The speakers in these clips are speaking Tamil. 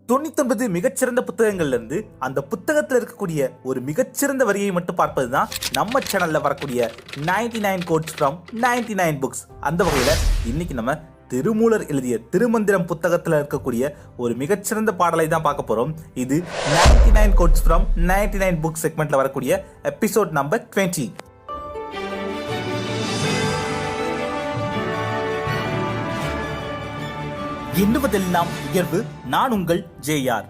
99 மிகச்சிறந்த புத்தகங்கள்ல இருந்து அந்த புத்தகத்தில் இருக்கக்கூடிய ஒரு மிகச்சிறந்த வரியை மட்டும் பார்ப்பதுதான் நம்ம சேனல்ல வரக்கூடிய 99 கோட்ஸ் ஃப்ரம் 99 புக்ஸ். அந்த வகையில இன்னைக்கு நம்ம திருமூலர் எழுதிய திருமந்திரம் புத்தகத்தில் இருக்கக்கூடிய ஒரு மிகச்சிறந்த பாடலை தான் பார்க்க போறோம். இது 99 கோட்ஸ் ஃப்ரம் 99 புக்ஸ் செக்மெண்ட்ல வரக்கூடிய எபிசோட் நம்பர் 20. எண்ணுவதெல்லாம் உயர்வு. நான் உங்கள் ஜேஆர்.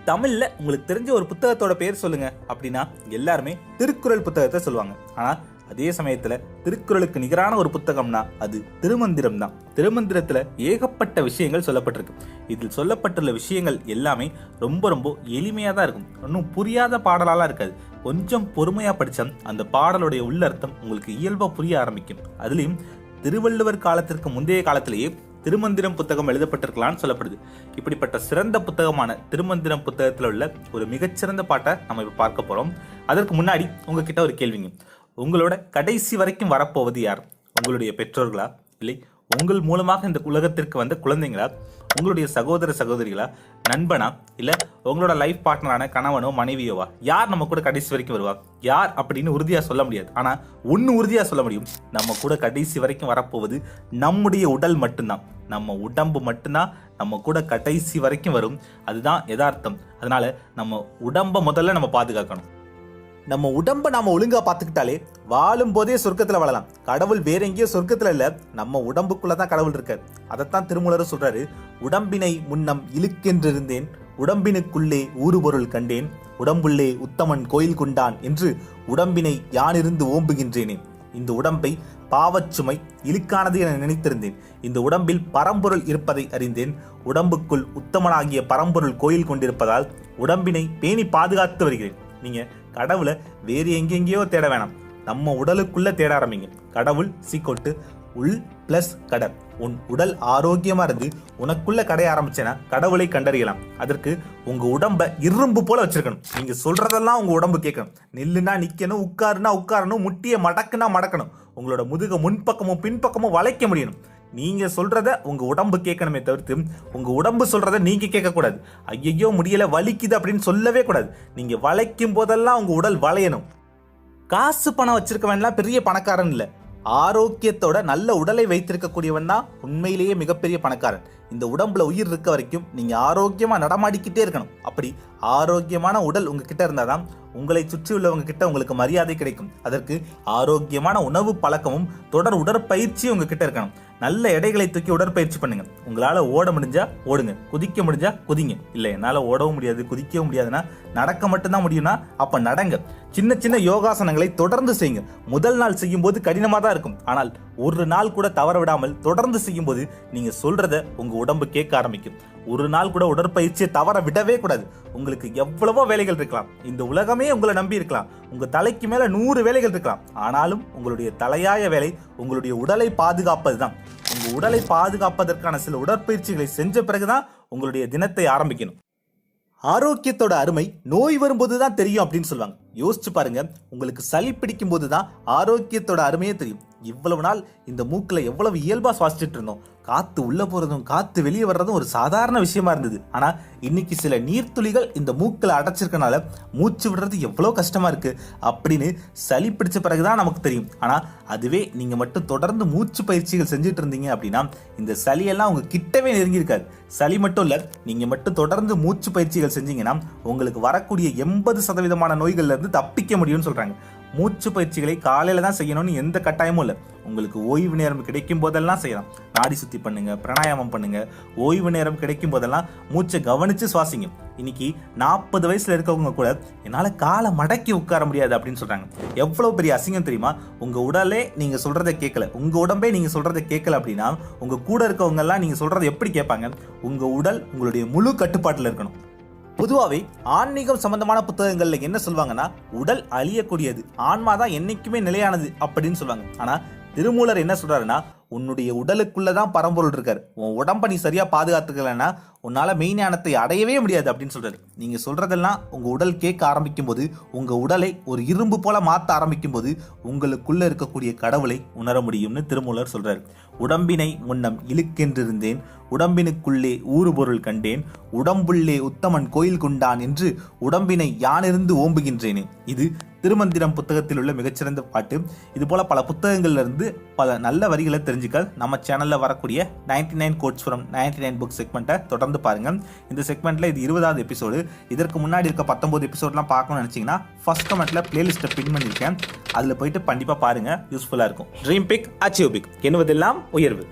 தமிழ்ல உங்களுக்கு தெரிஞ்ச ஒரு புத்தகத்தோட பேர் சொல்லுங்க அப்படின்னா எல்லாருமே திருக்குறள் புத்தகத்தை சொல்லுவாங்க. ஆனா அதே சமயத்துல திருக்குறளுக்கு நிகரான ஒரு புத்தகம்னா அது திருமந்திரம் தான். திருமந்திரத்துல ஏகப்பட்ட விஷயங்கள் சொல்லப்பட்டிருக்கு. இதில் சொல்லப்பட்டுள்ள விஷயங்கள் எல்லாமே ரொம்ப ரொம்ப எளிமையா தான் இருக்கும். இன்னும் புரியாத பாடலாலாம் இருக்காது. கொஞ்சம் பொறுமையா படிச்சா அந்த பாடலுடைய உள்ளர்த்தம் உங்களுக்கு இயல்பா புரிய ஆரம்பிக்கும். அதுலயும் திருவள்ளுவர் காலத்திற்கு முந்தைய காலத்திலேயே திருமந்திரம் புத்தகம் எழுதப்பட்டிருக்கலாம்னு சொல்லப்படுது. இப்படிப்பட்ட சிறந்த புத்தகமான திருமந்திரம் புத்தகத்தில் உள்ள ஒரு மிகச்சிறந்த பாட்டை நம்ம இப்ப பார்க்க போறோம். அதற்கு முன்னாடி உங்ககிட்ட ஒரு கேள்விங்க. உங்களோட கடைசி வரைக்கும் வரப்போவது யார்? உங்களுடைய பெற்றோர்களா, இல்லை உங்கள் மூலமாக இந்த உலகத்திற்கு வந்த குழந்தைங்களா, உங்களுடைய சகோதர சகோதரிகளா, நண்பனா, இல்ல உங்களோட லைஃப் பார்ட்னரான கணவனோ மனைவியோவா? யார் நம்ம கூட கடைசி வரைக்கும் வருவா? யார் அப்படின்னு உறுதியா சொல்ல முடியாது. ஆனா ஒன்னு உறுதியா சொல்ல முடியும், நம்ம கூட கடைசி வரைக்கும் வரப்போவது நம்முடைய உடல் மட்டும்தான். நம்ம உடம்பு மட்டும்தான் நம்ம கூட கடைசி வரைக்கும் வரும். அதுதான் யதார்த்தம். அதனால நம்ம உடம்ப முதல்ல நம்ம பாதுகாக்கணும். நம்ம உடம்ப நாம ஒழுங்கா பார்த்துக்கிட்டாலே வாழும் போதே சொர்க்கத்துல வாழலாம். கடவுள் வேற எங்கேயோ சொர்க்கத்துல இல்ல, நம்ம உடம்புக்குள்ளதான் கடவுள் இருக்காரு. அதைத்தான் திருமூலர் சொல்றாரு. உடம்பினை முன்னம் இழுக்கென்றிருந்தேன், உடம்பினுக்குள்ளே ஊறுபொருள் கண்டேன், உடம்புள்ளே உத்தமன் கோயில் கொண்டான் என்று உடம்பினை யானிருந்து ஓம்புகின்றேனே. இந்த உடம்பை பாவச்சுமை இழுக்கானது என நினைத்திருந்தேன். இந்த உடம்பில் பரம்பொருள் இருப்பதை அறிந்தேன். உடம்புக்குள் உத்தமனாகிய பரம்பொருள் கோயில் கொண்டிருப்பதால் உடம்பினை பேணி பாதுகாத்து வருகிறேன். நீங்க கடவுளை வேறு எங்கெங்கேயோ தேட வேணாம், நம்ம உடலுக்குள்ள தேட ஆரம்பிங்க. கடவுள் சீக்கொட்டு உள் பிளஸ் கடை. உன் உடல் ஆரோக்கியமா இருந்து உனக்குள்ள கடைய ஆரம்பிச்சேன்னா கடவுளை கண்டறியலாம். அதற்கு உங்க உடம்ப இரும்பு போல வச்சிருக்கணும். நீங்க சொல்றதெல்லாம் உங்க உடம்பு கேட்கணும். நில்லுனா நிக்கணும், உட்காருனா உட்காரணும், முட்டிய மடக்குனா மடக்கணும். உங்களோட முதுக முன்பக்கமும் பின்பக்கமும் வளைக்க முடியணும். நீங்க சொல்றத உங்க உடம்பு கேட்கணுமே தவிர்த்து உங்க உடம்பு சொல்றத நீங்க கேட்க கூடாது. ஐயோ முடியல வலிக்குது அப்படின்னு சொல்லவே கூடாது. நீங்க வளைக்கும் போதெல்லாம் உங்க உடல் வளையணும். காசு பணம் வச்சிருக்கவன்லாம் பெரிய பணக்காரன் இல்ல, ஆரோக்கியத்தோட நல்ல உடலை வைத்திருக்கக்கூடியவன் தான் உண்மையிலேயே மிகப்பெரிய பணக்காரன். இந்த உடம்புல உயிர் இருக்க வரைக்கும் நீங்க ஆரோக்கியமா நடமாடிக்கிட்டே இருக்கணும். அப்படி ஆரோக்கியமான உடல் உங்ககிட்ட இருந்தாதான் உங்களை சுற்றி உள்ளவங்க கிட்ட உங்களுக்கு மரியாதை கிடைக்கும். அதற்கு ஆரோக்கியமான உணவு பழக்கமும் தொடர் உடற்பயிற்சியும் உங்ககிட்ட இருக்கணும். நல்ல எடைகளை தூக்கி உடற்பயிற்சி பண்ணுங்க. உங்களால ஓட முடிஞ்சா ஓடுங்க, குதிக்க முடிஞ்சா குதிங்க. இல்லை என்னால ஓடவும் முடியாது குதிக்கவும் முடியாதுன்னா நடக்க மட்டும்தான் முடியும்னா அப்ப நடங்க. சின்ன சின்ன யோகாசனங்களை தொடர்ந்து செய்யுங்க. முதல் நாள் செய்யும் போது கடினமா தான் இருக்கும். ஆனால் ஒரு நாள் கூட தவற விடாமல் தொடர்ந்து செய்யும் போது நீங்க சொல்றத உங்க உடம்பு கேட்க ஆரம்பிக்கும். ஒரு நாள் கூட உடற்பயிற்சியை தவற விடவே கூடாது. உங்களுக்கு எவ்வளவோ வேலைகள் இருக்கலாம், இந்த உலகமே உங்களை நம்பி இருக்கலாம், உங்க தலைக்கு மேல 100 வேலைகள் இருக்கலாம். ஆனாலும் உங்களுடைய தலையாய வேலை உங்களுடைய உடலை பாதுகாப்பது தான். உங்க உடலை பாதுகாப்பதற்கான சில உடற்பயிற்சிகளை செஞ்ச பிறகுதான் உங்களுடைய தினத்தை ஆரம்பிக்கணும். ஆரோக்கியத்தோட அருமை நோய் வரும்போது தான் தெரியும் அப்படின்னு சொல்லுவாங்க. யோசிச்சு பாருங்க, உங்களுக்கு சளி பிடிக்கும் போதுதான் ஆரோக்கியத்தோட அருமையே தெரியும். இவ்வளவு நாள் இந்த மூக்குல எவ்வளவு இயல்பா சுவாசிச்சுட்டு இருந்தோம். காத்து உள்ள போறதும் காத்து வெளியே வர்றதும் ஒரு சாதாரண விஷயமா இருந்தது. ஆனா இன்னைக்கு சில நீர்த்துளிகள் இந்த மூக்குல அடைச்சிருக்கனால மூச்சு விடுறது எவ்வளவு கஷ்டமா இருக்கு அப்படின்னு சளி பிடிச்ச பிறகுதான் நமக்கு தெரியும். ஆனா அதுவே நீங்க மட்டும் தொடர்ந்து மூச்சு பயிற்சிகள் செஞ்சுட்டு இருந்தீங்க அப்படின்னா இந்த சளியெல்லாம் உங்க கிட்டவே நெருங்கி இருக்காது. சளி மட்டும் இல்ல, நீங்க மட்டும் தொடர்ந்து மூச்சு பயிற்சிகள் செஞ்சீங்கன்னா உங்களுக்கு வரக்கூடிய 80% நோய்கள்ல இருந்து தப்பிக்க முடியும்னு சொல்றாங்க. மூச்சு பயிற்சிகளை காலையில தான் செய்யணும்னு எந்த கட்டாயமும் இல்லை. உங்களுக்கு ஓய்வு நேரம் கிடைக்கும் போதெல்லாம் செய்யலாம். நாடி சுத்தி பண்ணுங்க, பிராணாயாமம் பண்ணுங்க. ஓய்வு நேரம் கிடைக்கும் போதெல்லாம் மூச்சை கவனிச்சு சுவாசிங்க. இன்னைக்கு 40 வயசுல இருக்கவங்க கூட என்னால காலை மடக்கி உட்கார முடியாது அப்படின்னு சொல்றாங்க. எவ்வளவு பெரிய அசிங்கம் தெரியுமா? உங்க உடலே நீங்க சொல்றதை கேட்கல, உங்க உடம்பே நீங்க சொல்றதை கேட்கல அப்படின்னா உங்க கூட இருக்கவங்க எல்லாம் நீங்க சொல்றதை எப்படி கேட்பாங்க? உங்க உடல் உங்களுடைய முழு கட்டுப்பாட்டுல இருக்கணும். பொதுவாகவே ஆன்மீகம் சம்பந்தமான புத்தகங்கள்ல என்ன சொல்லுவாங்கன்னா, உடல் அழியக்கூடியது, ஆன்மா தான் என்னைக்குமே நிலையானது அப்படின்னு சொல்லுவாங்க. ஆனா திருமூலர் என்ன சொல்றாருன்னா, உன்னுடைய உடலுக்குள்ளதான் பரம்பொருள் இருக்காரு. உன் உடம்ப நீ சரியா பாதுகாத்துக்கலன்னா உன்னால மெய்ஞானத்தை அடையவே முடியாது அப்படின்னு சொல்றாரு. நீங்க சொல்றதெல்லாம் உங்க உடல் கேட்க ஆரம்பிக்கும் போது, உங்க உடலை ஒரு இரும்பு போல மாற்ற ஆரம்பிக்கும் போது உங்களுக்குள்ள இருக்கக்கூடிய கடவுளை உணர முடியும்னு திருமூலர் சொல்றாரு. உடம்பினை முன்னம் இழுக்கென்றிருந்தேன், உடம்பினுக்குள்ளே ஊறு பொருள் கண்டேன், உடம்புள்ளே உத்தமன் கோயில் கொண்டான் என்று உடம்பினை யானிருந்து ஓம்புகின்றேனே. இது திருமந்திரம் புத்தகத்தில் உள்ள மிகச்சிறந்த பாட்டு. இது போல பல புத்தகங்கள்ல இருந்து பல நல்ல வரிகளை தெரிஞ்சுக்க நம்ம சேனல்ல வரக்கூடிய 99 கோட்ஸ் ஃப்ரம் 99 புக் செக்மெண்ட்டை தொடர்ந்து பாருங்க. இந்த செக்மெண்ட்ல இது 20வது எபிசோடு. இதற்கு முன்னாடி இருக்க 19 எபிசோட்லாம் பார்க்கணும்னு நினைச்சீங்கன்னா ஃபர்ஸ்ட் கமெண்ட்ல பிளேலிஸ்ட்டை பின் பண்ணியிருக்கேன், அதில் போயிட்டு கண்டிப்பாக பாருங்க, யூஸ்ஃபுல்லாக இருக்கும். ட்ரீம் பிக் அச்சீவ் பிக், எண்ணுவதெல்லாம் உயர்வு.